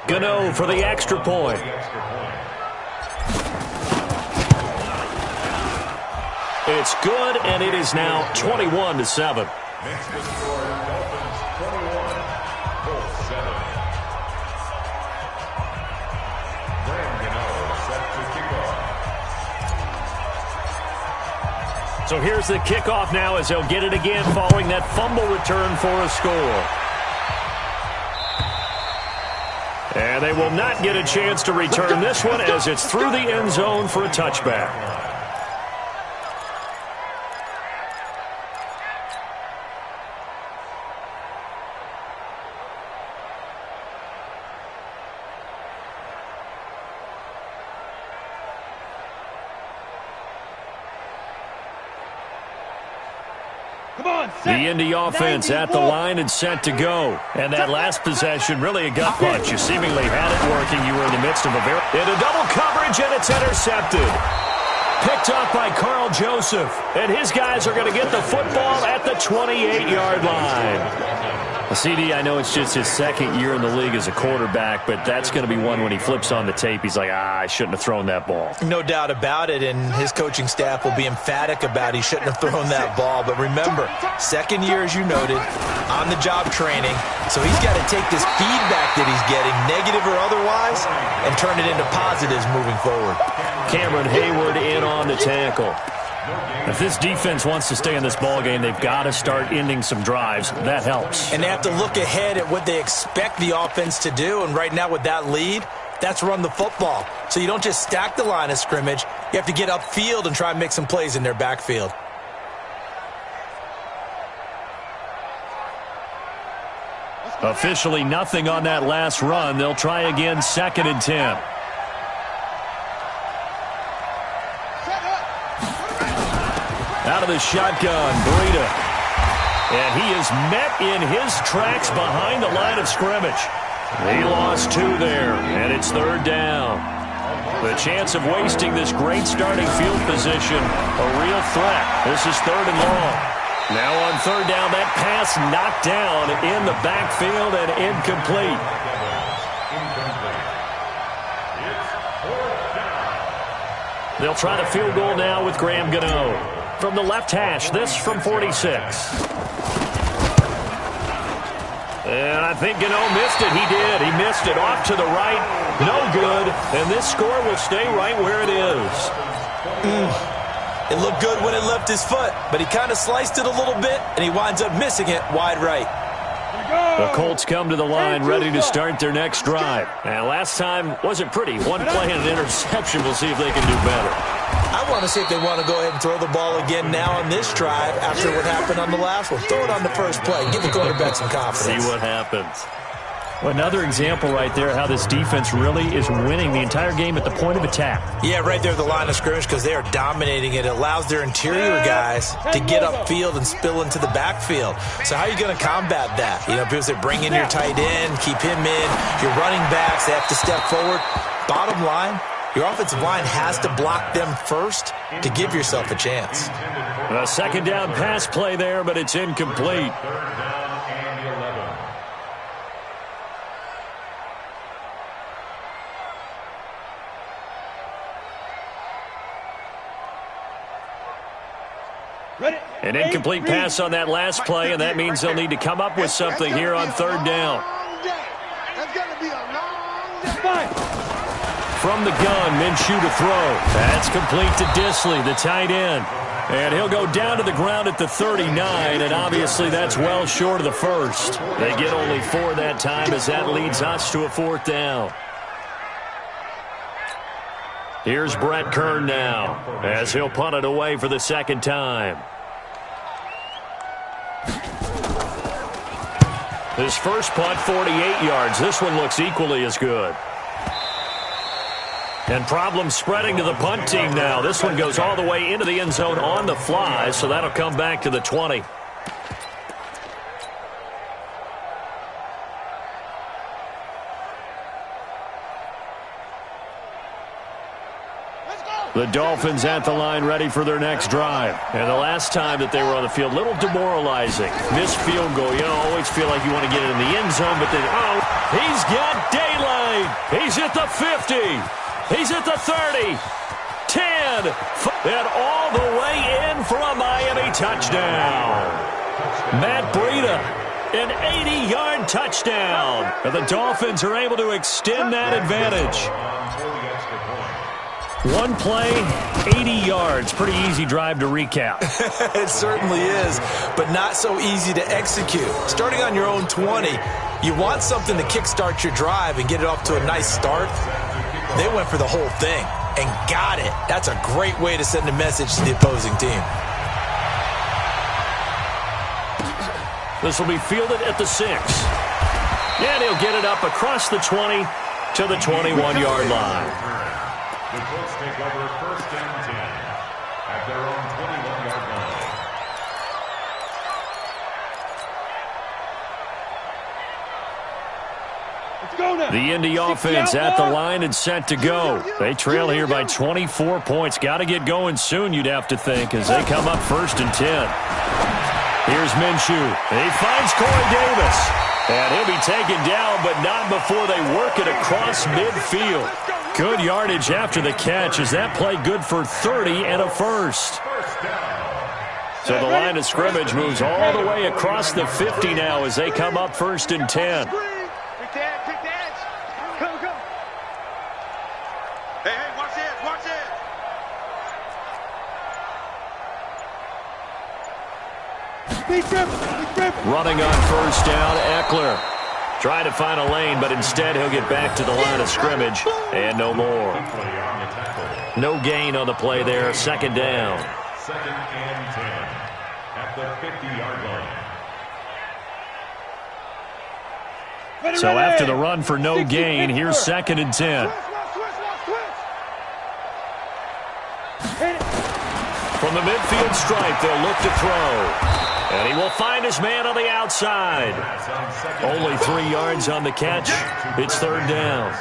Gano for the extra point. It's good, and it is now 21-7. So here's the kickoff now as they'll get it again following that fumble return for a score. And they will not get a chance to return this one as it's through the end zone for a touchback. The Indy offense at the line and set to go. And that last possession, really a gut punch. You seemingly had it working. You were in the midst of a into double coverage, and it's intercepted. Picked up by Carl Joseph. And his guys are going to get the football at the 28-yard line. CD, I know it's just his second year in the league as a quarterback, but that's going to be one when he flips on the tape. He's like, I shouldn't have thrown that ball. No doubt about it, and his coaching staff will be emphatic about he shouldn't have thrown that ball. But remember, second year, as you noted, on-the-job training, so he's got to take this feedback that he's getting, negative or otherwise, and turn it into positives moving forward. Cameron Hayward in on the tackle. If this defense wants to stay in this ballgame, they've got to start ending some drives. That helps. And they have to look ahead at what they expect the offense to do. And right now with that lead, that's run the football. So you don't just stack the line of scrimmage. You have to get upfield and try and make some plays in their backfield. Officially nothing on that last run. They'll try again, 2nd and 10. Out of the shotgun, Breida. And he is met in his tracks behind the line of scrimmage. He lost 2 there, and it's 3rd down. The chance of wasting this great starting field position, a real threat. This is 3rd and long. Now on 3rd down, that pass knocked down in the backfield and incomplete. They'll try the field goal now with Graham Gano. From the left hash, this from 46. And I think Gano missed it. He did. He missed it off to the right. No good. And this score will stay right where it is. It looked good when it left his foot, but he kind of sliced it a little bit, and he winds up missing it wide right. The Colts come to the line ready to start their next drive. And last time wasn't pretty. One play and an interception. We'll see if they can do better. I want to see if they want to go ahead and throw the ball again now on this drive after what happened on the last one. Throw it on the first play. Give the quarterback some confidence. See what happens. Well, another example right there how this defense really is winning the entire game at the point of attack. Yeah, right there at the line of scrimmage because they are dominating it. It allows their interior guys to get upfield and spill into the backfield. So how are you going to combat that? You know, because they bring in your tight end, keep him in. Your running backs, they have to step forward. Bottom line, your offensive line has to block them first to give yourself a chance. A 2nd down pass play there, but it's incomplete. An incomplete pass on that last play, and that means they'll need to come up with something here on 3rd down. From the gun, Minshew to throw. That's complete to Disley, the tight end. And he'll go down to the ground at the 39, and obviously that's well short of the first. They get only 4 that time as that leads us to a 4th down. Here's Brett Kern now as he'll punt it away for the 2nd time. His first punt, 48 yards. This one looks equally as good. And problems spreading to the punt team now. This one goes all the way into the end zone on the fly, so that'll come back to the 20. The Dolphins at the line ready for their next drive. And the last time that they were on the field, a little demoralizing. Missed field goal. You always feel like you want to get it in the end zone, but then, he's got daylight. wide. He's at the 50. He's at the 30. 10. And all the way in for a Miami touchdown. Matt Breida, an 80-yard touchdown. And the Dolphins are able to extend that advantage. One play, 80 yards. Pretty easy drive to recap. It certainly is, but not so easy to execute. Starting on your own 20, you want something to kickstart your drive and get it off to a nice start. They went for the whole thing and got it. That's a great way to send a message to the opposing team. This will be fielded at the 6. And he'll get it up across the 20 to the 21-yard line. The Colts take over 1st and 10 at their own 21-yard line. Let's go now. The Indy offense at the line and set to go. They trail here by 24 points. Got to get going soon, you'd have to think, as they come up 1st and 10. Here's Minshew. He finds Corey Davis. And he'll be taken down, but not before they work it across midfield. Good yardage after the catch as that play good for 30 and a first. So the line of scrimmage moves all the way across the 50 now as they come up 1st and 10. Go. Hey, watch it. Running on 1st down, Eckler. Trying to find a lane, but instead he'll get back to the line of scrimmage. And no more. No gain on the play there. 2nd down. 2nd and 10 at the 50-yard line. So after the run for no gain, here's 2nd and 10. From the midfield stripe, they'll look to throw. And he will find his man on the outside. Only 3 yards on the catch. It's 3rd down.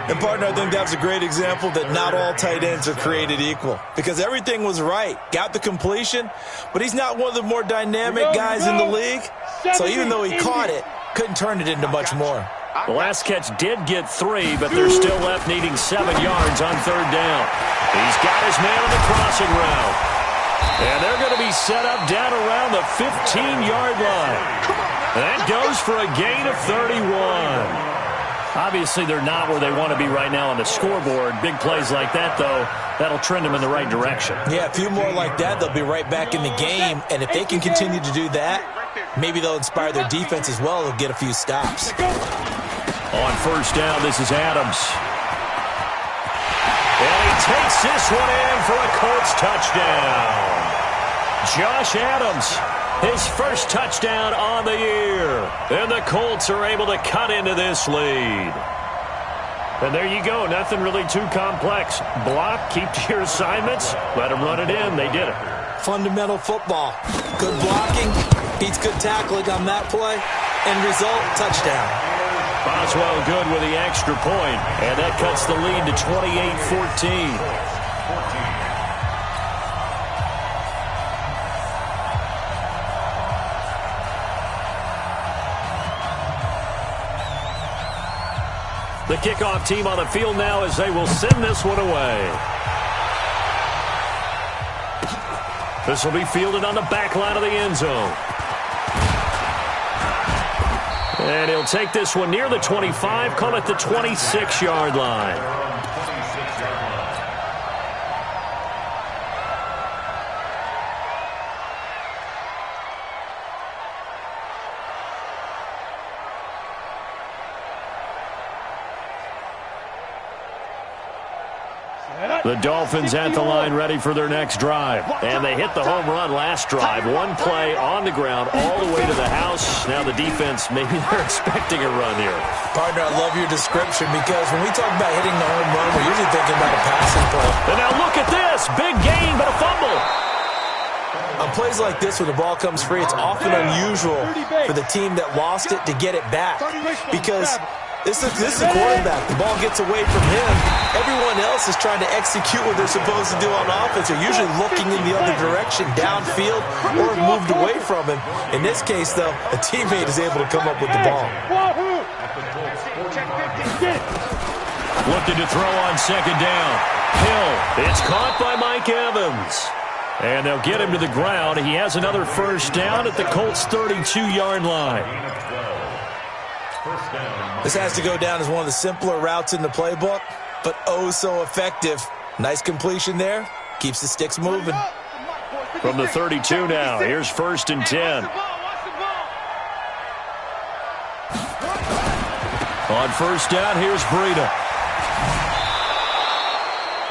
And, partner, I think that's a great example that not all tight ends are created equal. Because everything was right. Got the completion, but he's not one of the more dynamic guys in the league. So even though he caught it, couldn't turn it into much more. The last catch did get 3, but they're still left needing 7 yards on 3rd down. He's got his man on the crossing route. And they're going to be set up down around the 15-yard line. That goes for a gain of 31. Obviously, they're not where they want to be right now on the scoreboard. Big plays like that, though, that'll trend them in the right direction. Yeah, a few more like that, they'll be right back in the game. And if they can continue to do that, maybe they'll inspire their defense as well. They'll get a few stops. On 1st down, this is Adams. And he takes this one in for a Colts touchdown. Josh Adams, his first touchdown on the year. And the Colts are able to cut into this lead. And there you go. Nothing really too complex. Block, keep to your assignments, let them run it in. They did it. Fundamental football. Good blocking, beats good tackling on that play. End result, touchdown. Boswell good with the extra point, and that cuts the lead to 28-14. The kickoff team on the field now as they will send this one away. This will be fielded on the back line of the end zone. And he'll take this one near the 25, call it the 26-yard line. The Dolphins at the line ready for their next drive. And they hit the home run last drive. One play on the ground all the way to the house. Now the defense, maybe they're expecting a run here. Partner, I love your description because when we talk about hitting the home run, we're usually thinking about a passing play. And now look at this. Big gain, but a fumble. On plays like this where the ball comes free, it's often unusual for the team that lost it to get it back because this is a quarterback. The ball gets away from him. Everyone else is trying to execute what they're supposed to do on offense. They're usually looking in the other direction, downfield, or moved away from him. In this case, though, a teammate is able to come up with the ball. At the Colts 49 Looking to throw on second down. Hill. It's caught by Mike Evans. And they'll get him to the ground. He has another first down at the Colts' 32-yard line. This has to go down as one of the simpler routes in the playbook, but oh so effective. Nice completion there. Keeps the sticks moving. From the 32 now, here's 1st and 10. On first down, here's Breida.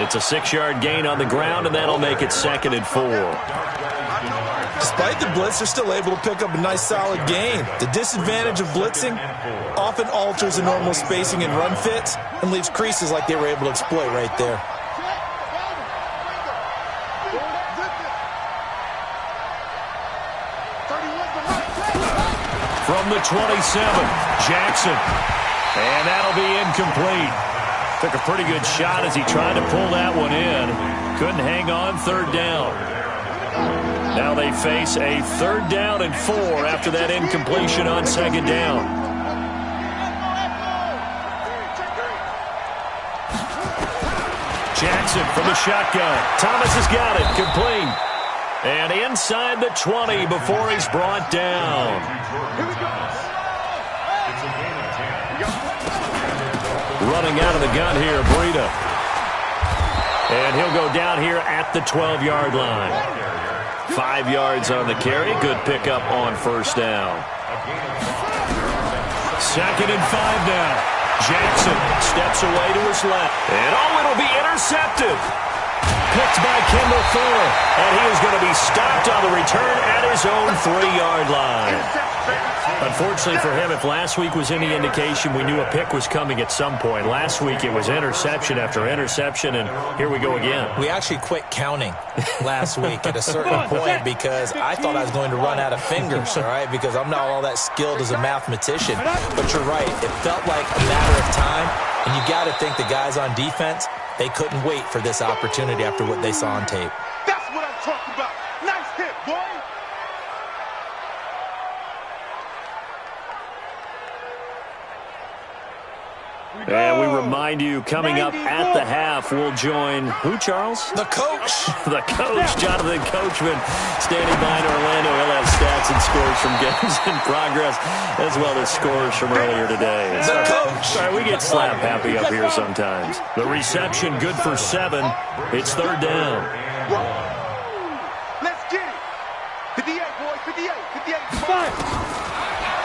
It's a 6-yard gain on the ground, and that'll make it 2nd and 4. Despite the blitz, they're still able to pick up a nice, solid gain. The disadvantage of blitzing often alters the normal spacing and run fits and leaves creases like they were able to exploit right there. From the 27, Jackson. And that'll be incomplete. Took a pretty good shot as he tried to pull that one in. Couldn't hang on, 3rd down. Now they face a 3rd down and 4 after that incompletion on 2nd down. Jackson from the shotgun. Thomas has got it, complete. And inside the 20 before he's brought down. Running out of the gun here, Breida. And he'll go down here at the 12-yard line. 5 yards on the carry. Good pickup on first down. 2nd and 5 now. Jackson steps away to his left. And it'll be intercepted. Picked by Kendall Fuller. And he is going to be stopped on the return at his own 3-yard line. Unfortunately for him, if last week was any indication, we knew a pick was coming at some point. Last week it was interception after interception, and here we go again. We actually quit counting last week at a certain point because I thought I was going to run out of fingers, all right, because I'm not all that skilled as a mathematician. But you're right. It felt like a matter of time, and you got to think the guys on defense, they couldn't wait for this opportunity after what they saw on tape. That's what I'm talking about. Nice hit, boy. And we remind you, coming up at the half, we'll join who, Charles? The coach. The coach, Jonathan Coachman, standing by in Orlando. He'll have stats and scores from games in progress, as well as scores from earlier today. The coach. Sorry, we get slap happy up here sometimes. The reception good for 7. It's 3rd down. Let's get it. 58, boys, 58, 58.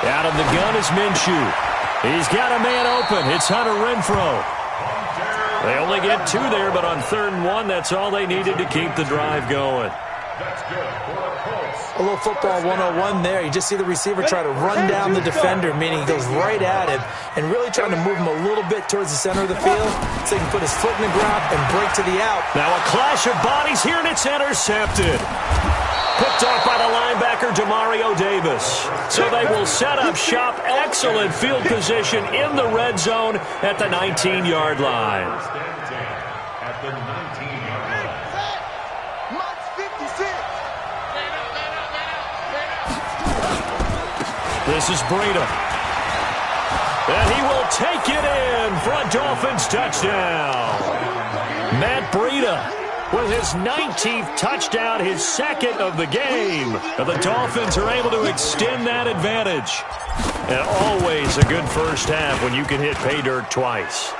Out of the gun is Minshew. He's got a man open. It's Hunter Renfrow. They only get 2 there, but on 3rd and 1, that's all they needed to keep the drive going. A little football 101 there. You just see the receiver try to run down the defender, meaning he goes right at him and really trying to move him a little bit towards the center of the field so he can put his foot in the ground and break to the out. Now a clash of bodies here, and it's intercepted. Picked off by the linebacker, Demario Davis. So they will set up shop. Excellent field position in the red zone at the 19-yard line. At the 19-yard line. March 56. This is Breida. And he will take it in for a Dolphins touchdown. Matt Breida with his 19th touchdown, his 2nd of the game. And the Dolphins are able to extend that advantage. And always a good first half when you can hit pay dirt twice.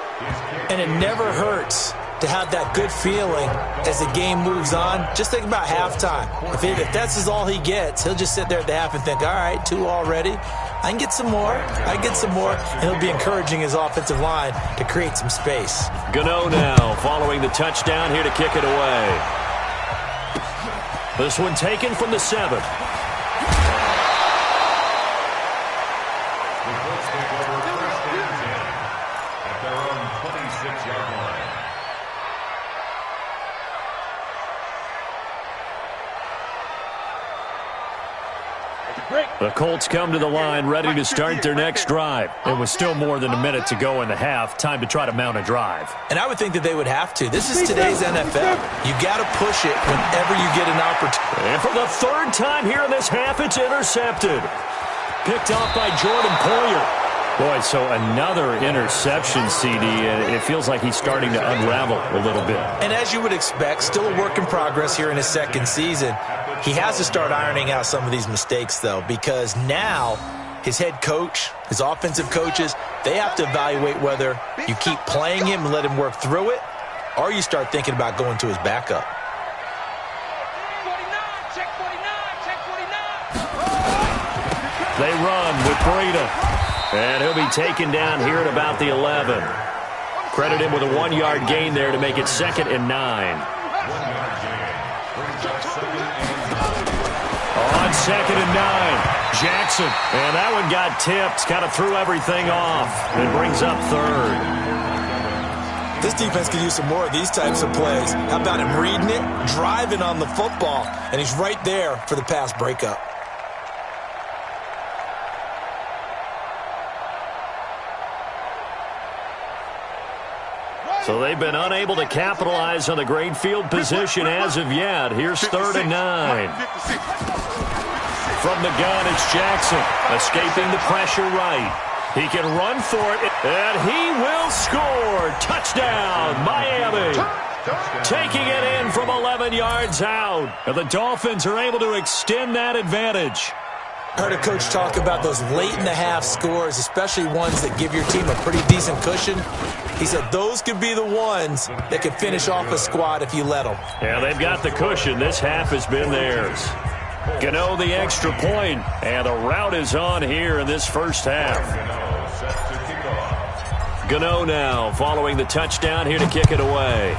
And it never hurts to have that good feeling as the game moves on. Just think about halftime. If that's all he gets, he'll just sit there at the half and think, all right, 2 already. I can get some more. And he'll be encouraging his offensive line to create some space. Gano now following the touchdown here to kick it away. This one taken from the 7. The Colts take over 1st and 10 at their own 26-yard line. The Colts come to the line ready to start their next drive. It was still more than a minute to go in the half. Time to try to mount a drive. And I would think that they would have to. This is today's NFL. You got to push it whenever you get an opportunity. And for the 3rd time here in this half, it's intercepted. Picked off by Jordan Poyer. Boy, so another interception, CD, and it feels like he's starting to unravel a little bit. And as you would expect, still a work in progress here in his second season. He has to start ironing out some of these mistakes, though, because now his head coach, his offensive coaches, they have to evaluate whether you keep playing him and let him work through it, or you start thinking about going to his backup. They run with Breida. And he'll be taken down here at about the 11. Credit him with a 1-yard gain there to make it 2nd and 9. On 2nd and 9, Jackson. And that one got tipped. Kind of threw everything off. And brings up 3rd. This defense could use some more of these types of plays. How about him reading it, driving on the football, and he's right there for the pass breakup. So they've been unable to capitalize on the great field position as of yet. Here's 3rd and 9. From the gun, it's Jackson. Escaping the pressure right. He can run for it, and he will score. Touchdown, Miami. Taking it in from 11 yards out. And the Dolphins are able to extend that advantage. I heard a coach talk about those late-in-the-half scores, especially ones that give your team a pretty decent cushion. He said those could be the ones that can finish off a squad if you let them. Yeah, they've got the cushion. This half has been theirs. Gano the extra point, and the route is on here in this first half. Gano now following the touchdown here to kick it away.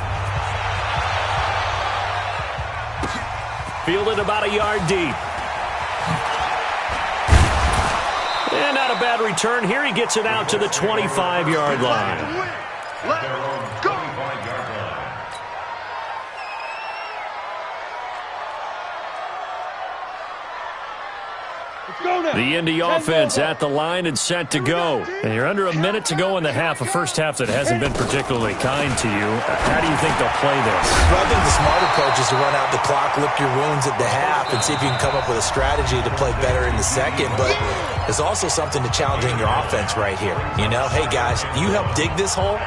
Fielded about a yard deep. And not a bad return. Here he gets it out to the 25-yard line. Let's go. The Indy offense at the line and set to go. And you're under a minute to go in the half, a first half that hasn't been particularly kind to you. How do you think they'll play this? Well, I think the smart approach is to run out the clock, lick your wounds at the half, and see if you can come up with a strategy to play better in the second. But there's also something to challenging your offense right here. You know, hey, guys, you help dig this hole.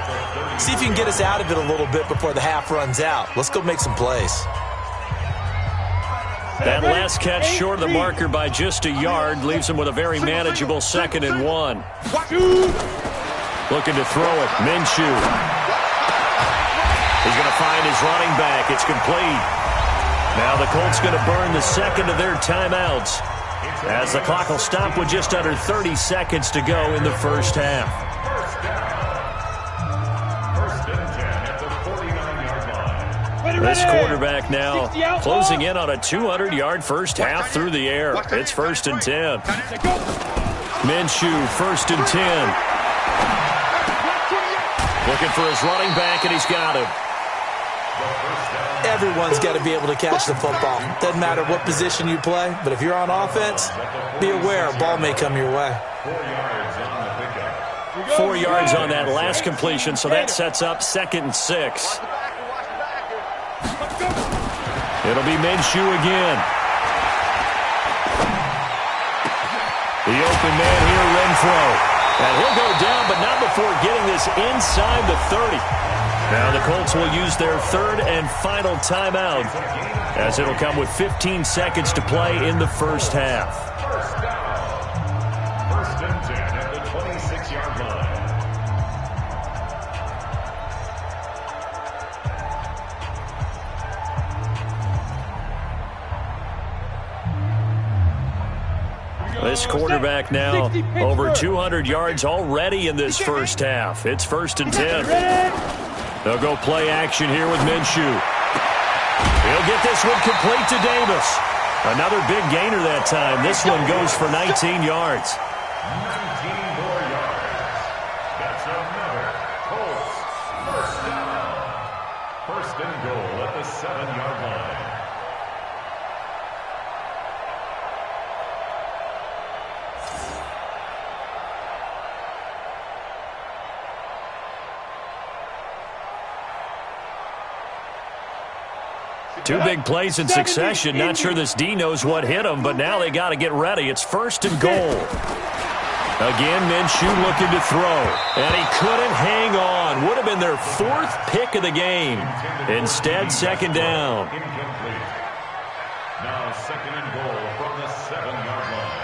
See if you can get us out of it a little bit before the half runs out. Let's go make some plays. That last catch short of the marker by just a yard leaves him with a very manageable 2nd and 1. Looking to throw it. Minshew. He's going to find his running back. It's complete. Now the Colts going to burn the second of their timeouts as the clock will stop with just under 30 seconds to go in the first half. This quarterback now closing in on a 200-yard first half through the air. It's 1st and 10. Minshew, 1st and 10. Looking for his running back, and he's got him. Everyone's got to be able to catch the football. Doesn't matter what position you play, but if you're on offense, be aware a ball may come your way. 4 yards on that last completion, so that sets up 2nd and 6. It'll be Minshew again. The open man here, Renfro. And he'll go down, but not before getting this inside the 30. Now the Colts will use their 3rd and final timeout, as it'll come with 15 seconds to play in the first half. 1st and 10 at the 26-yard line. This quarterback now over 200 yards already in this first half. It's 1st and 10. They'll go play action here with Minshew. He'll get this one complete to Davis. Another big gainer that time. This one goes for 19 yards. 19 more yards. That's another Colts first down. 1st and goal at the 7-yard line. Two big plays in succession. Not sure this D knows what hit him, but now they got to get ready. It's 1st and goal. Again, Minshew looking to throw. And he couldn't hang on. Would have been their 4th pick of the game. Instead, second down. Incomplete. Now second and goal from the 7-yard line.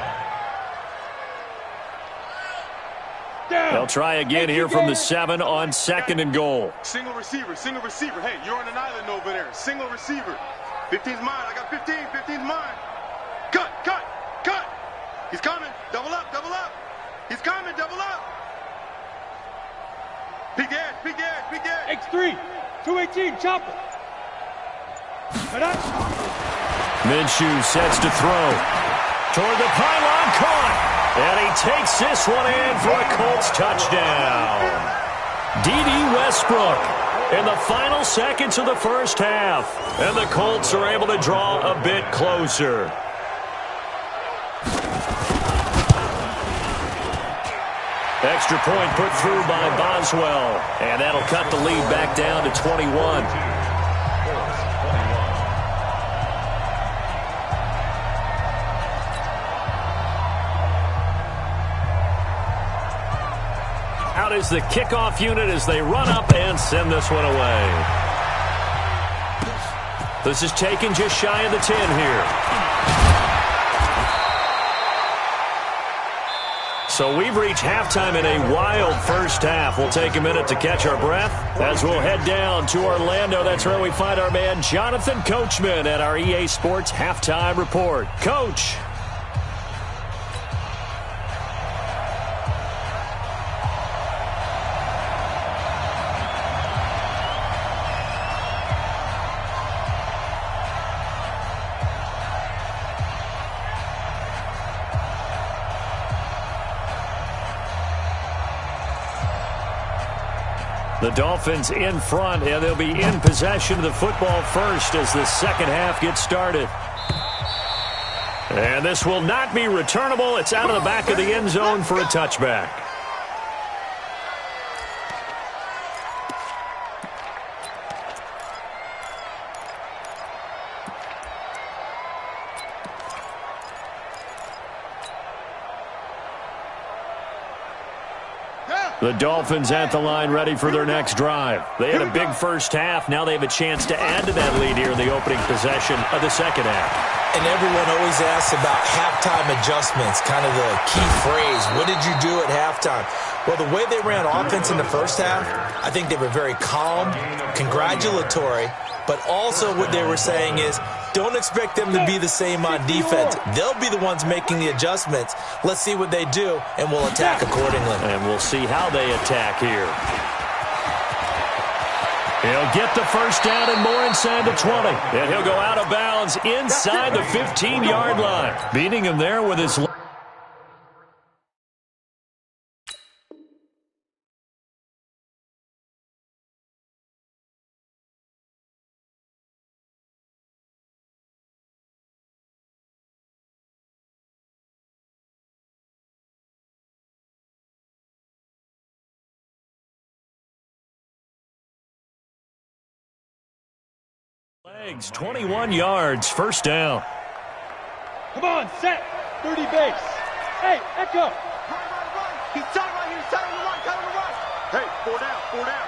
They'll try again here from the 7 on second and goal. Single receiver, single receiver. Hey, you're on an island over there. Single receiver. 15's mine. I got 15. 15's mine. Cut, cut, cut. He's coming. Double up, double up. He's coming. Double up. Big edge, big edge, big edge. X3, 218, chopper. Minshew sets to throw. Toward the pylon, caught. And he takes this one in for a Colts touchdown. D.D. Westbrook in the final seconds of the first half. And the Colts are able to draw a bit closer. Extra point put through by Boswell. And that'll cut the lead back down to 21. Out is the kickoff unit as they run up and send this one away. This is taken just shy of the 10 here. So we've reached halftime in a wild first half. We'll take a minute to catch our breath as we'll head down to Orlando. That's where we find our man Jonathan Coachman at our EA Sports Halftime Report. Coach. The Dolphins in front, and they'll be in possession of the football first as the second half gets started. And this will not be returnable. It's out of the back of the end zone for a touchback. The Dolphins at the line ready for their next drive. They had a big first half. Now they have a chance to add to that lead here in the opening possession of the second half. And everyone always asks about halftime adjustments, kind of the key phrase. What did you do at halftime? Well, the way they ran offense in the first half, I think they were very calm, congratulatory, but also what they were saying is, don't expect them to be the same on defense. They'll be the ones making the adjustments. Let's see what they do, and we'll attack accordingly. And we'll see how they attack here. He'll get the first down and more inside the 20. And he'll go out of bounds inside the 15-yard line. Beating him there with his... legs, 21 yards, first down. Come on, set. 30 base. Hey, Echo. He's tight right here. He's tight on the right. Tight on the right. Hey, 4 down. 4 down.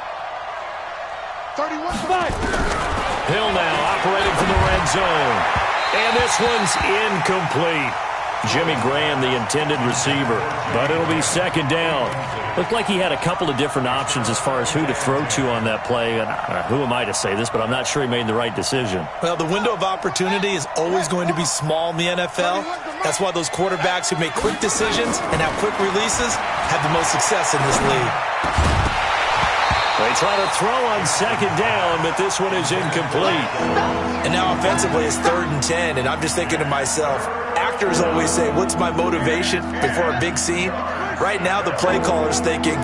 31. 5. Hill now operating from the red zone. And this one's incomplete. Jimmy Graham, the intended receiver. But it'll be second down. Looked like he had a couple of different options as far as who to throw to on that play. And who am I to say this, but I'm not sure he made the right decision. Well, the window of opportunity is always going to be small in the NFL. That's why those quarterbacks who make quick decisions and have quick releases have the most success in this league. They try to throw on second down, but this one is incomplete. And now offensively it's 3rd and 10, and I'm just thinking to myself, actors always say, what's my motivation before a big scene? Right now the play caller's thinking,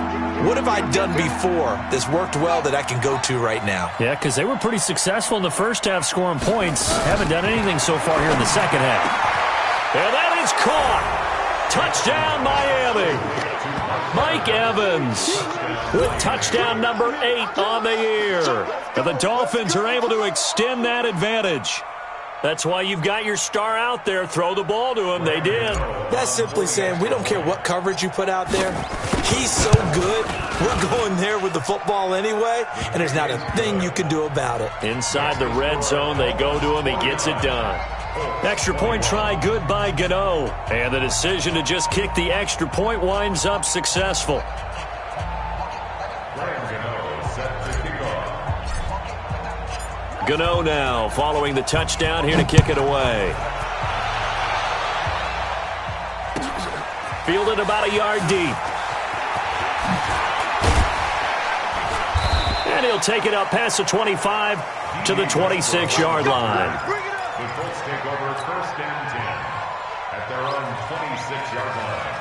what have I done before that's worked well that I can go to right now? Yeah, because they were pretty successful in the first half scoring points. Haven't done anything so far here in the second half. And that is caught. Touchdown, Miami. Mike Evans with touchdown number 8 on the year. And the Dolphins are able to extend that advantage. That's why you've got your star out there. Throw the ball to him. They did. That's simply saying we don't care what coverage you put out there. He's so good. We're going there with the football anyway, and there's not a thing you can do about it. Inside the red zone, they go to him. He gets it done. Extra point try good by Gano. And the decision to just kick the extra point winds up successful. Gano now following the touchdown here to kick it away. Fielded about a yard deep. And he'll take it up past the 25 to the 26-yard line. The Colts take over first and 10 at their own 26-yard line.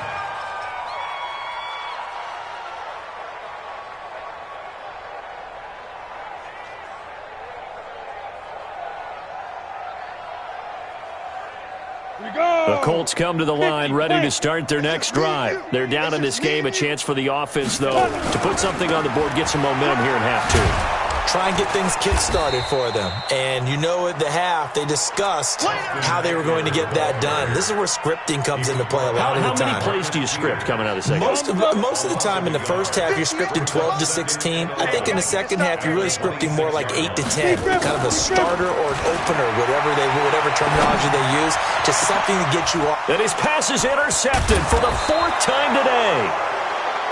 The Colts come to the line ready to start their next drive. They're down in this game. A chance for the offense, though, to put something on the board, get some momentum here in half two. Try and get things kick-started for them. And you know at the half, they discussed how they were going to get that done. This is where scripting comes into play a lot of the time. How many plays do you script coming out of the second? Most of the time in the first half, you're scripting 12 to 16. I think in the second half, you're really scripting more like 8 to 10. Kind of a starter or an opener, whatever terminology they use. Just something to get you off. And his pass is intercepted for the 4th time today.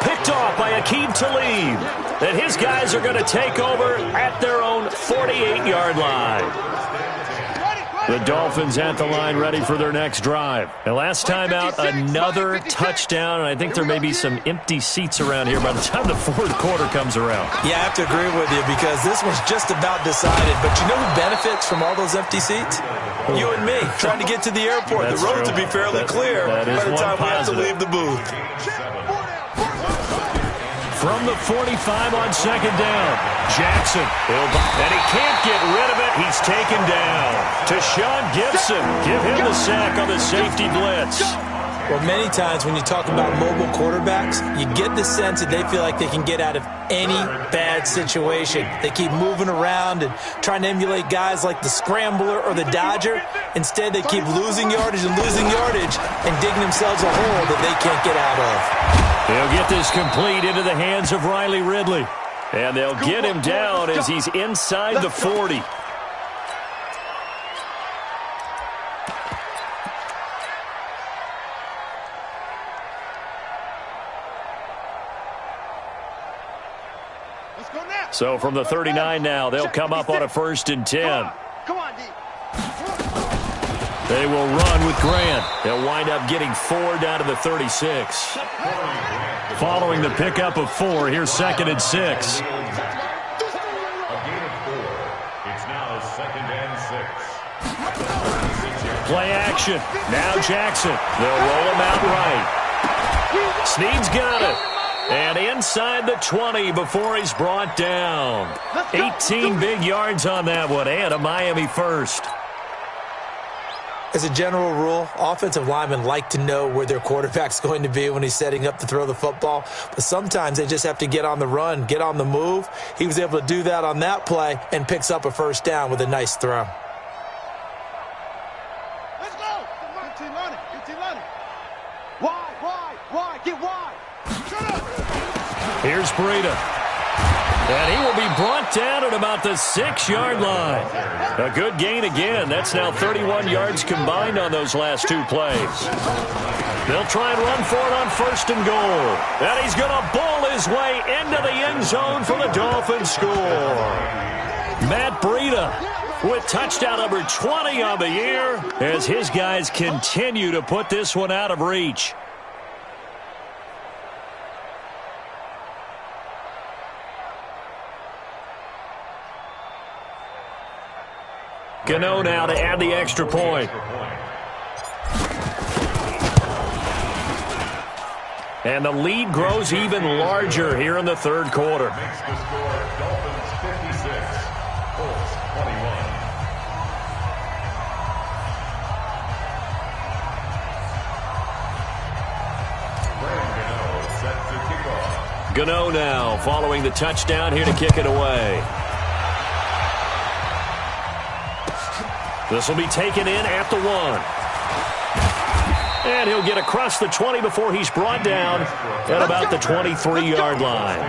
Picked off by Aqib Talib. And his guys are going to take over at their own 48-yard line. The Dolphins at the line ready for their next drive. And last time out, another touchdown. And I think there may be some empty seats around here by the time the fourth quarter comes around. Yeah, I have to agree with you because this one's just about decided. But you know who benefits from all those empty seats? You and me, trying to get to the airport. That's the roads true. will be fairly clear by the time we have to leave the booth. From the 45 on second down, Jackson. And he can't get rid of it. He's taken down. To Sean Gibson. Give him the sack on the safety blitz. Well, many times when you talk about mobile quarterbacks, you get the sense that they feel like they can get out of any bad situation. They keep moving around and trying to emulate guys like the Scrambler or the Dodger. Instead, they keep losing yardage and digging themselves a hole that they can't get out of. They'll get this complete into the hands of Riley Ridley. And they'll get him down as he's inside the 40. So from the 39 now, they'll come up on a 1st and 10. Come on, D. They will run with Grant. They'll wind up getting 4 down to the 36. Following the pickup of 4, here's 2nd and 6. A gain of 4. It's now 2nd and 6. Play action. Now Jackson. They'll roll him out right. Snead's got it. And inside the 20 before he's brought down. 18 big yards on that one, and a Miami first. As a general rule, offensive linemen like to know where their quarterback's going to be when he's setting up to throw the football. But sometimes they just have to get on the run, get on the move. He was able to do that on that play and picks up a 1st down with a nice throw. Let's go. 15 running. 15 running. Wide. Get wide. Shut up. Here's Breida. And he will be brought down at about the 6-yard line. A good gain again. That's now 31 yards combined on those last 2 plays. They'll try and run for it on 1st and goal. And he's going to bowl his way into the end zone for the Dolphins score. Matt Breida with touchdown number 20 on the year as his guys continue to put this one out of reach. Gano now to add the extra point. And the lead grows even larger here in the 3rd quarter. Makes the score Dolphins 56, Colts 21. Gano set to kick off. Gano now following the touchdown here to kick it away. This will be taken in at the 1. And he'll get across the 20 before he's brought down at about the 23-yard line.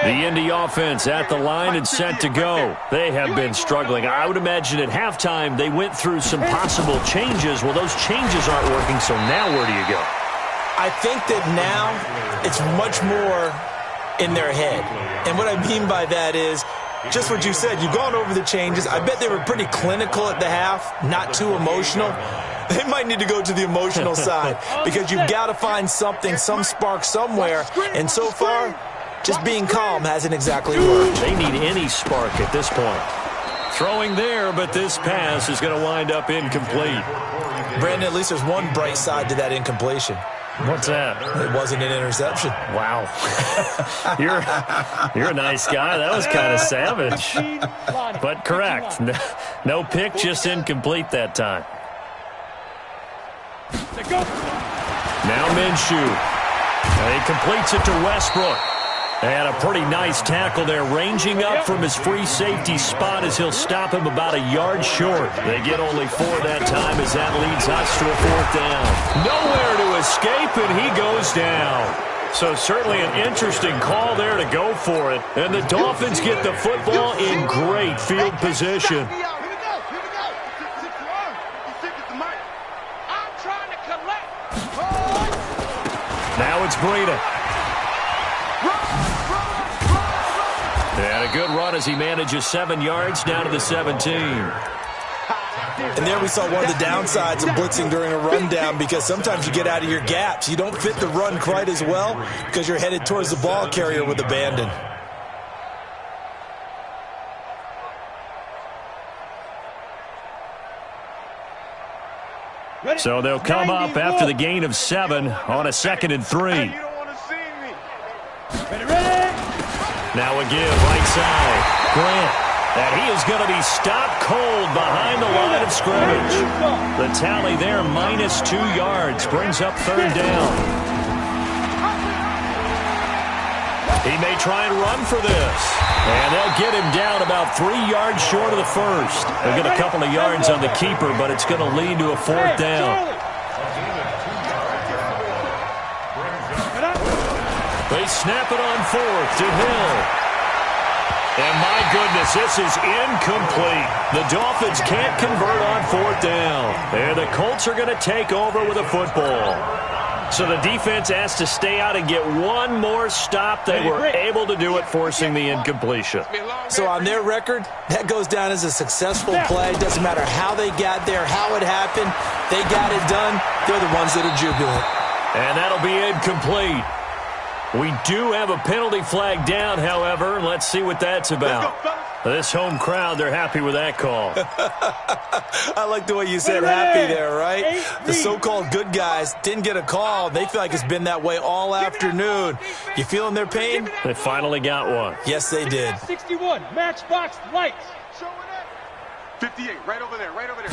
The Indy offense at the line and set to go. They have been struggling. I would imagine at halftime they went through some possible changes. Well, those changes aren't working, so now where do you go? I think that now it's much more in their head. And what I mean by that is just what you said. You've gone over the changes. I bet they were pretty clinical at the half, not too emotional. They might need to go to the emotional side because you've got to find something, some spark somewhere. And so far, just being calm hasn't exactly worked. They need any spark at this point. Throwing there, but this pass is going to wind up incomplete. Brandon, at least there's one bright side to that incompletion. What's that? It wasn't an interception. Wow. You're a nice guy. That was kind of savage. But correct. No pick, just incomplete that time. Now Minshew. He completes it to Westbrook. And a pretty nice tackle there, ranging up from his free safety spot as he'll stop him about a yard short. They get only 4 that time as that leads us to a 4th down. Nowhere to escape, and he goes down. So certainly an interesting call there to go for it. And the Dolphins get the football in great field position. Now it's Breida. And a good run as he manages 7 yards down to the 17. And there we saw one of the downsides of blitzing during a rundown because sometimes you get out of your gaps. You don't fit the run quite as well because you're headed towards the ball carrier with abandon. So they'll come up after the gain of 7 on a 2nd and 3. Now a give, right side. Grant. And he is going to be stopped cold behind the line of scrimmage. The tally there, -2 yards, brings up 3rd down. He may try and run for this. And they'll get him down about 3 yards short of the 1st. They'll get a couple of yards on the keeper, but it's going to lead to a 4th down. They snap it on 4th to Hill. And my goodness, this is incomplete. The Dolphins can't convert on 4th down. And the Colts are going to take over with a football. So the defense has to stay out and get one more stop. They were able to do it, forcing the incompletion. So on their record, that goes down as a successful play. Doesn't matter how they got there, how it happened. They got it done. They're the ones that are jubilant. And that'll be incomplete. We do have a penalty flag down, however. Let's see what that's about. This home crowd, they're happy with that call. I like the way you said happy there, right? The so-called good guys didn't get a call. They feel like it's been that way all afternoon. You feeling their pain? They finally got one. Yes, they did. 61, matchbox lights. 58, right over there, right over there.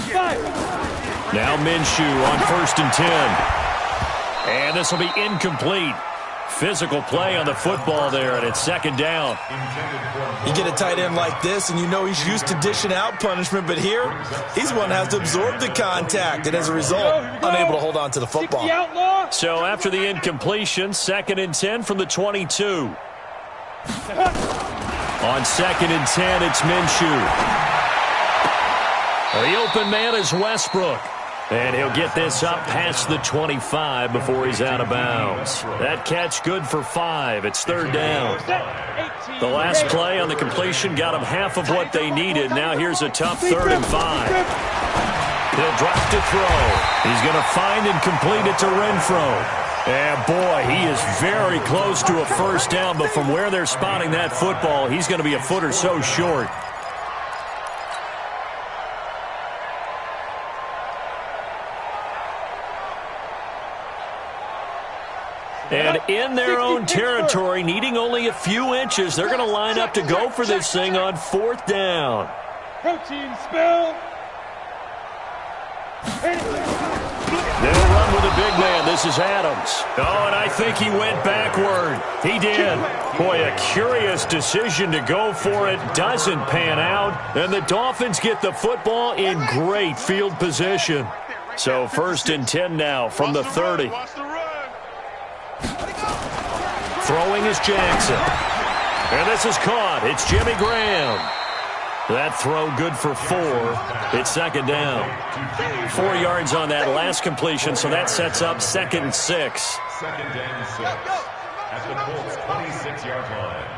Now Minshew on 1st and 10. And this will be incomplete. Physical play on the football there, and it's 2nd down. You get a tight end like this, and you know he's used to dishing out punishment, but here, he's one that has to absorb the contact, and as a result, unable to hold on to the football. So after the incompletion, 2nd and 10 from the 22. On 2nd and 10, it's Minshew. The open man is Westbrook. And he'll get this up past the 25 before he's out of bounds. That catch good for 5. It's 3rd down. The last play on the completion got him half of what they needed. Now here's a tough 3rd and 5. He'll drop to throw. He's going to find and complete it to Renfro. And boy, he is very close to a 1st down, but from where they're spotting that football, he's going to be a foot or so short. And in their own territory, needing only a few inches, they're going to line up to go for this thing on 4th down. Protein spill. They'll run with a big man. This is Adams. Oh, and I think he went backward. He did. Boy, a curious decision to go for it. Doesn't pan out. And the Dolphins get the football in great field position. So 1st and 10 now from the 30. Throwing is Jackson. And this is caught. It's Jimmy Graham. That throw good for 4. It's 2nd down. 4 yards on that last completion, so that sets up 2nd and 6. 2nd and 6 at the Colts 26-yard line.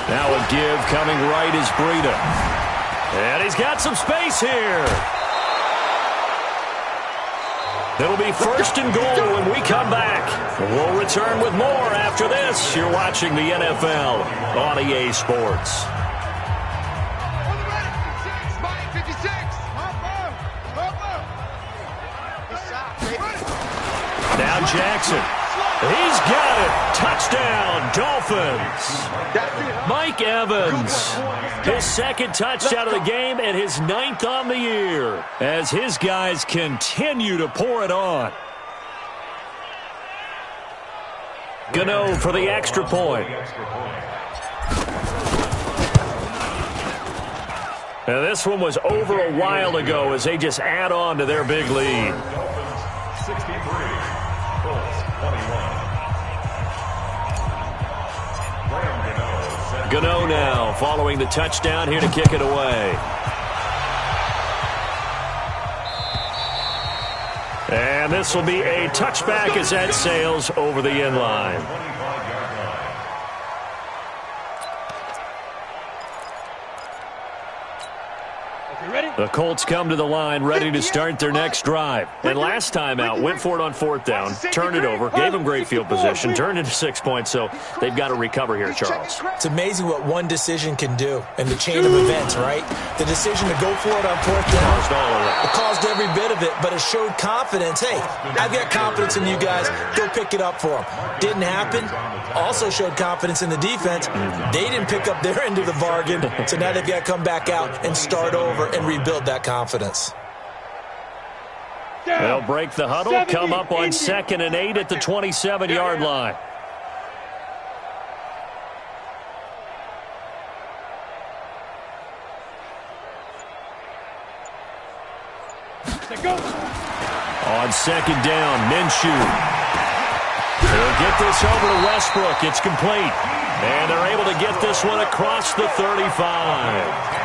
Now a give coming right is Breida. And he's got some space here. It'll be 1st and goal when we come back. We'll return with more after this. You're watching the NFL on EA Sports. Now Jackson. He's got it. Touchdown, Dolphins. Mike Evans. His 2nd touchdown of the game and his 9th on the year as his guys continue to pour it on. Gano for the extra point. Now this one was over a while ago as they just add on to their big lead. Dolphins 63, Colts 21. Gano now following the touchdown here to kick it away. And this will be a touchback as that sails over the end line. The Colts come to the line ready to start their next drive. And last time out, went for it on 4th down, turned it over, gave them great field position, turned into 6 points, so they've got to recover here, Charles. It's amazing what one decision can do in the chain of events, right? The decision to go for it on 4th down, it caused every bit of it, but it showed confidence. Hey, I've got confidence in you guys. Go pick it up for them. Didn't happen. Also showed confidence in the defense. They didn't pick up their end of the bargain, so now they've got to come back out and start over and rebuild that confidence. They'll break the huddle, come up on 2nd and 8 at the 27-yard line. On 2nd down, Minshew. They'll get this over to Westbrook. It's complete. And they're able to get this one across the 35.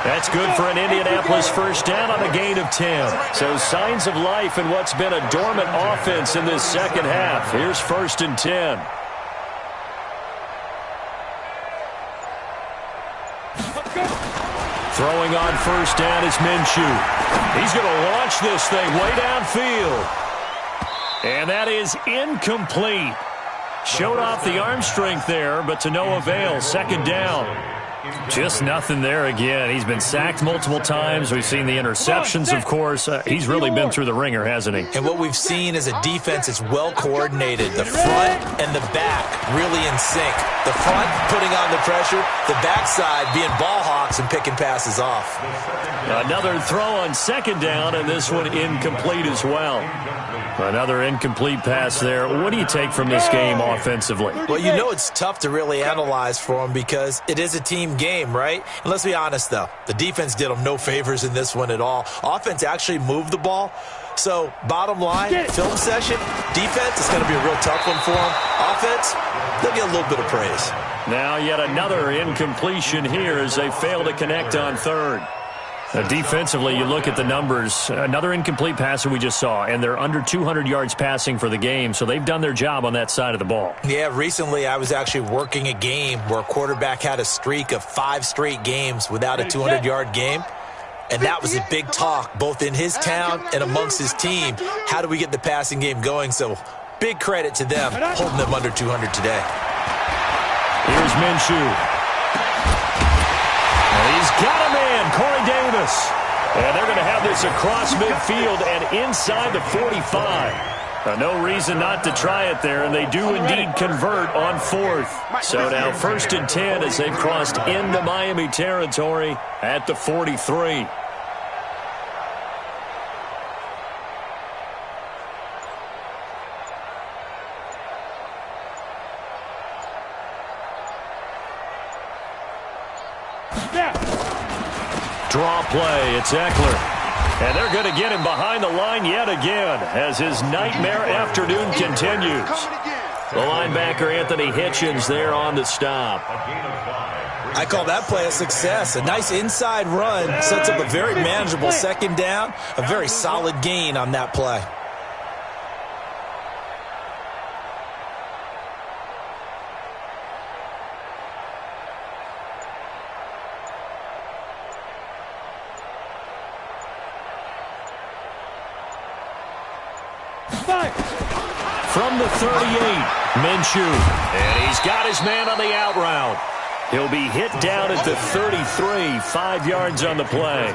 That's good for an Indianapolis 1st down on a gain of 10. So signs of life in what's been a dormant offense in this 2nd half. Here's 1st and 10. Throwing on 1st down is Minshew. He's going to launch this thing way downfield. And that is incomplete. Showed off the arm strength there, but to no avail. 2nd down. Just nothing there again. He's been sacked multiple times. We've seen the interceptions, of course. He's really been through the ringer, hasn't he? And what we've seen is a defense that's well coordinated. The front and the back really in sync. The front putting on the pressure, the backside being ball hawks and picking passes off. Another throw on 2nd down, and this one incomplete as well. Another incomplete pass there. What do you take from this game offensively? Well, you know it's tough to really analyze for them because it is a team game, right? And let's be honest, though. The defense did them no favors in this one at all. Offense actually moved the ball. So, bottom line, film session, defense is going to be a real tough one for them. Offense, they'll get a little bit of praise. Now yet another incompletion here as they fail to connect on 3rd. Defensively, you look at the numbers. Another incomplete pass that we just saw, and they're under 200 yards passing for the game, so they've done their job on that side of the ball. Yeah, recently I was actually working a game where a quarterback had a streak of 5 straight games without a 200-yard game, and that was a big talk, both in his town and amongst his team. How do we get the passing game going? So big credit to them, holding them under 200 today. Here's Minshew. He's got a man, Corey Davis. And they're going to have this across midfield and inside the 45. No reason not to try it there, and they do indeed convert on fourth. So now 1st and 10 as they've crossed into Miami territory at the 43. Draw play, it's Eckler. And they're going to get him behind the line yet again as his nightmare afternoon continues. The linebacker, Anthony Hitchens, there on the stop. I call that play a success. A nice inside run sets up a very manageable 2nd down. A very solid gain on that play. From the 38, Minshew. And he's got his man on the out route. He'll be hit down at the 33, 5 yards on the play.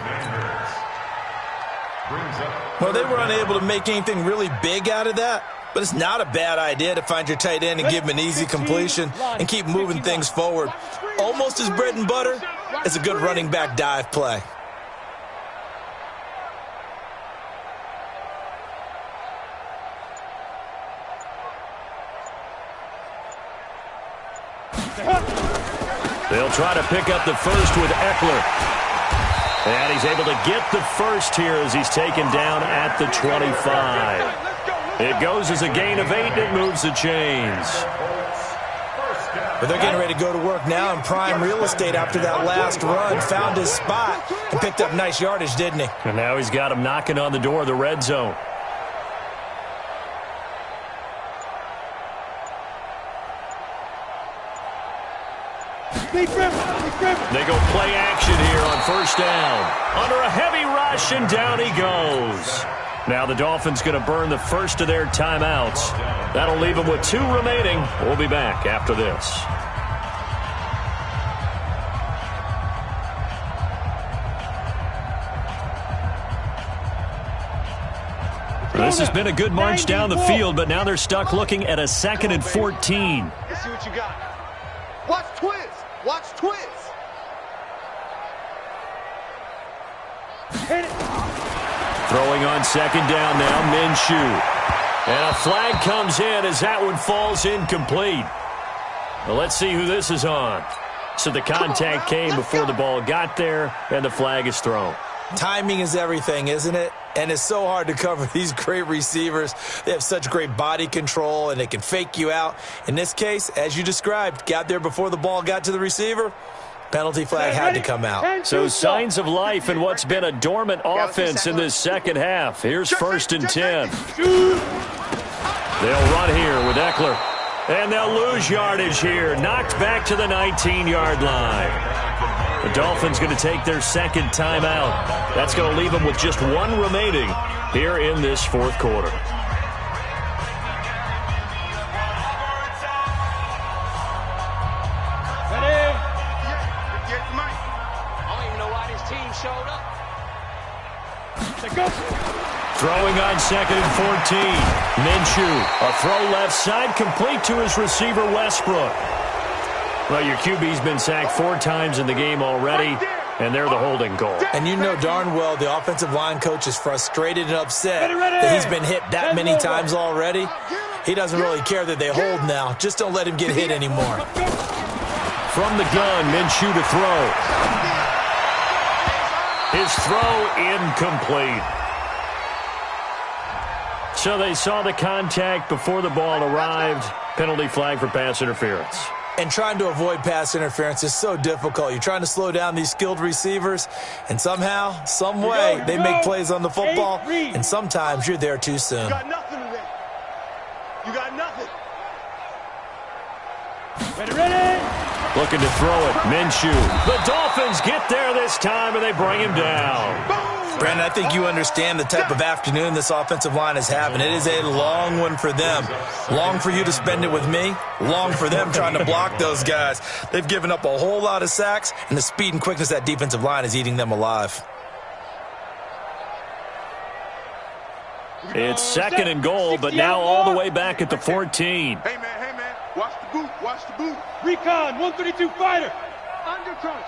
Well, they were unable to make anything really big out of that, but it's not a bad idea to find your tight end and give him an easy completion and keep moving things forward. Almost his bread and butter is a good running back dive play. They'll try to pick up the first with Eckler. And he's able to get the first here as he's taken down at the 25. It goes as a gain of 8, and it moves the chains. But they're getting ready to go to work now in prime real estate after that last run. Found his spot and picked up nice yardage, didn't he? And now he's got him knocking on the door of the red zone. They go play action here on 1st down. Under a heavy rush, and down he goes. Now the Dolphins going to burn the first of their timeouts. That'll leave them with 2 remaining. We'll be back after this. This has been a good march down the field, but now they're stuck looking at a 2nd and 14. Let's see what you got. Watch twist. Watch twist. Throwing on 2nd down now, Minshew. And a flag comes in as that one falls incomplete. Well, let's see who this is on. So the contact came before the ball got there, and the flag is thrown. Timing is everything, isn't it? And it's so hard to cover these great receivers. They have such great body control, and they can fake you out. In this case, as you described, got there before the ball got to the receiver. Penalty flag had to come out. So signs of life in what's been a dormant offense in this 2nd half. Here's 1st and 10. They'll run here with Eckler. And they'll lose yardage here. Knocked back to the 19-yard line. The Dolphins going to take their 2nd timeout. That's going to leave them with just 1 remaining here in this 4th quarter. Throwing on 2nd and 14. Minshew, a throw left side, complete to his receiver, Westbrook. Well, your QB's been sacked 4 times in the game already, and they're the holding call. And you know darn well the offensive line coach is frustrated and upset that he's been hit that many times already. He doesn't really care that they hold now. Just don't let him get hit anymore. From the gun, Minshew to throw. His throw incomplete. So they saw the contact before the ball arrived. Penalty flag for pass interference. And trying to avoid pass interference is so difficult. You're trying to slow down these skilled receivers, and somehow, some way, they make plays on the football, and sometimes you're there too soon. You got nothing today. You got nothing. Ready? Looking to throw it, Minshew. The Dolphins get there this time, and they bring him down. Brandon, I think you understand the type of afternoon this offensive line is having. It is a long one for them. Long for you to spend it with me. Long for them trying to block those guys. They've given up a whole lot of sacks, and the speed and quickness of that defensive line is eating them alive. It's second and goal, but now all the way back at the 14. Hey, man, watch the boot, watch the boot. Recon, 132 fighter. Under crunch.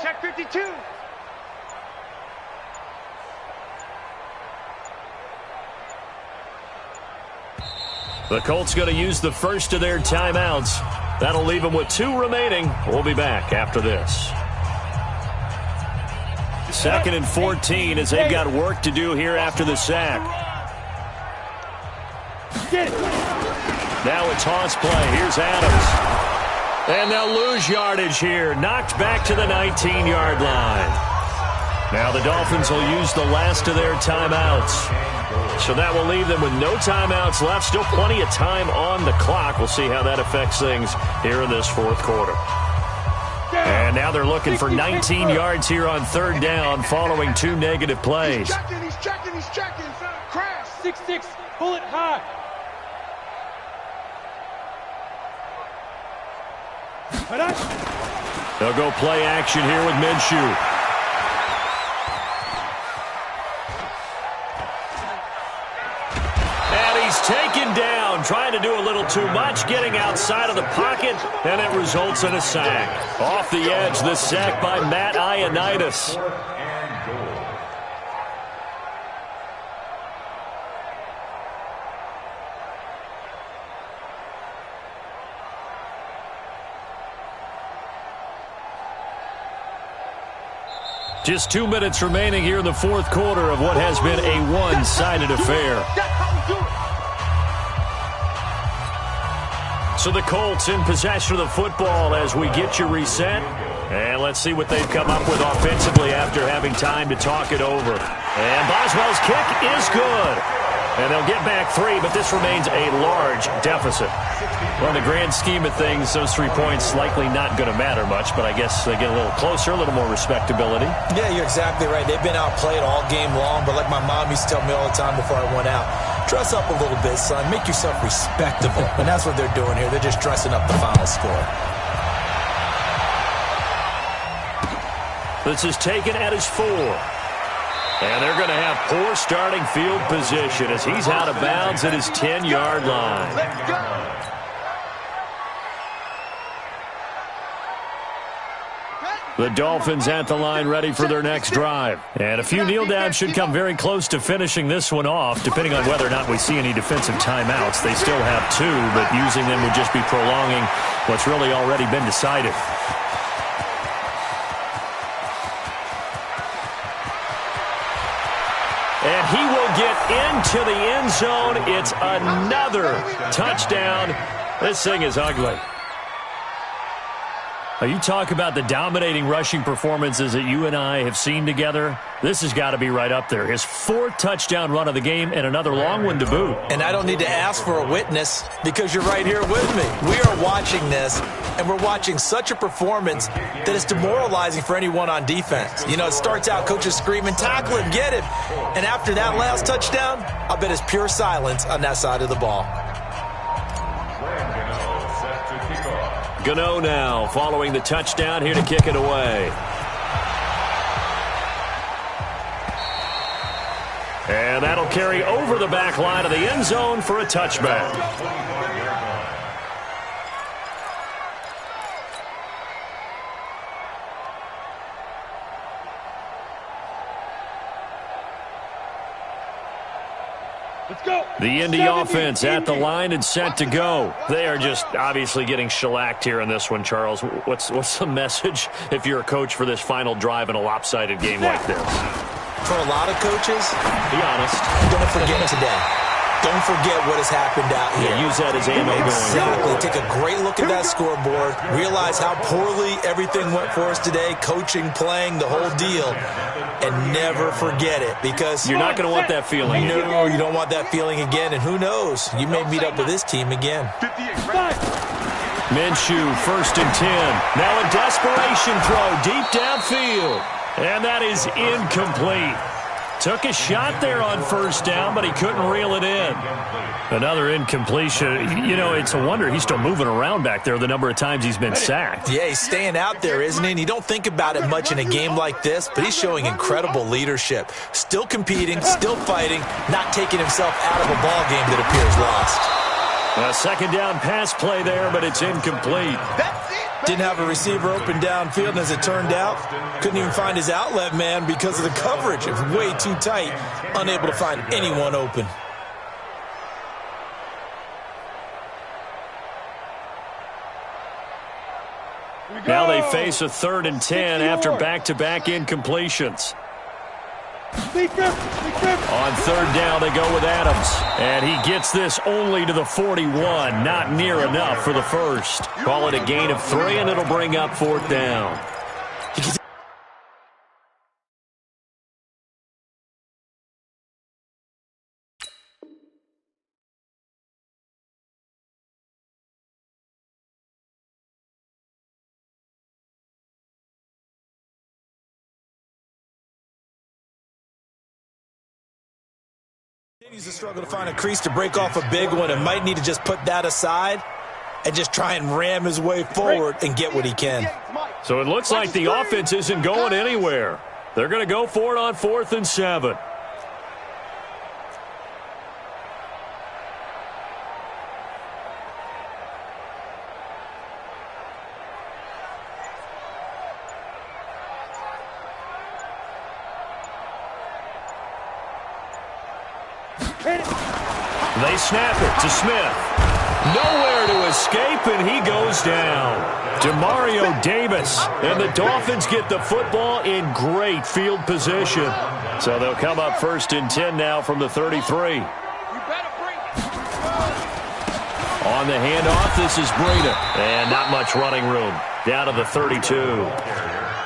Check 52. The Colts going to use the first of their timeouts. That'll leave them with 2 remaining. We'll be back after this. Second and 14 as they've got work to do here after the sack. Now it's toss play. Here's Adams. And they'll lose yardage here. Knocked back to the 19-yard line. Now the Dolphins will use the last of their timeouts. So that will leave them with no timeouts left. Still plenty of time on the clock. We'll see how that affects things here in this fourth quarter. And now they're looking for 19 yards here on third down following 2 negative plays. He's checking. Crash. 6-6, pull it high. They'll go play action here with Minshew. Taken down, trying to do a little too much, getting outside of the pocket, and it results in a sack. Off the edge, the sack by Matt Ioannidis. Just 2 minutes remaining here in the fourth quarter of what has been a one-sided affair. So the Colts in possession of the football as we get you reset. And let's see what they've come up with offensively after having time to talk it over. And Boswell's kick is good. And they'll get back 3, but this remains a large deficit. Well, in the grand scheme of things, those 3 points likely not going to matter much, but I guess they get a little closer, a little more respectability. Yeah, you're exactly right. They've been outplayed all game long, but like my mom used to tell me all the time before I went out, dress up a little bit, son. Make yourself respectable. And that's what they're doing here. They're just dressing up the final score. This is taken at his 4. And they're going to have poor starting field position as he's out of bounds at his 10-yard line. Let's go. The Dolphins at the line ready for their next drive. And a few kneel downs should come very close to finishing this one off, depending on whether or not we see any defensive timeouts. They still have 2, but using them would just be prolonging what's really already been decided. And he will get into the end zone. It's another touchdown. This thing is ugly. Now, you talk about the dominating rushing performances that you and I have seen together. This has got to be right up there. His 4th touchdown run of the game and another long one to boot. And I don't need to ask for a witness because you're right here with me. We are watching this, and we're watching such a performance that it's demoralizing for anyone on defense. You know, it starts out coaches screaming, tackle him, get him. And after that last touchdown, I bet it's pure silence on that side of the ball. Gano now following the touchdown here to kick it away. And that'll carry over the back line of the end zone for a touchback. The Indy offense at the line and set to go. They are just obviously getting shellacked here in this one, Charles. What's the message if you're a coach for this final drive in a lopsided game like this? For a lot of coaches, be honest, don't forget today. Don't forget what has happened out here. Yeah, use that as ammo going. Exactly. Take a great look at that scoreboard. Realize how poorly everything went for us today. Coaching, playing, the whole deal. And never forget it because you're not going to want that feeling. No, you don't want that feeling again. And who knows? You may meet up with this team again. Minshew, 1st and 10. Now a desperation throw deep downfield. And that is incomplete. Took a shot there on first down, but he couldn't reel it in. Another incompletion. You know, it's a wonder he's still moving around back there the number of times he's been sacked. Yeah, he's staying out there, isn't he? And you don't think about it much in a game like this, but he's showing incredible leadership. Still competing, still fighting, not taking himself out of a ball game that appears lost. A second down pass play there, but it's incomplete. Didn't have a receiver open downfield, and as it turned out, couldn't even find his outlet man because of the coverage. It was way too tight, unable to find anyone open. Now they face a 3rd and 10 after back-to-back incompletions. On 3rd down, they go with Adams. And he gets this only to the 41. Not near enough for the first. Call it a gain of 3, and it'll bring up 4th down. Continues to struggle to find a crease to break off a big one, and might need to just put that aside and just try and ram his way forward and get what he can. So it looks like the offense isn't going anywhere. They're going to go for it on 4th and 7. They snap it to Smith. Nowhere to escape, and he goes down. Demario Davis. And the Dolphins get the football in great field position. So they'll come up 1st and 10 now from the 33. On the handoff, this is Breida. And not much running room. Down to the 32.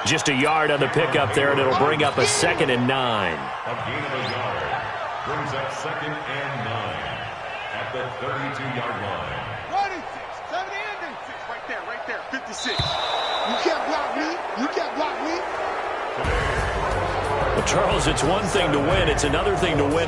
Just a yard on the pickup there, and it'll bring up a 2nd and 9. Brings up 2nd and 9 at the 32-yard line. 26, 70 and 6. Right there, 56. You can't block me. You can't block me. Well, Charles, it's one thing to win. It's another thing to win.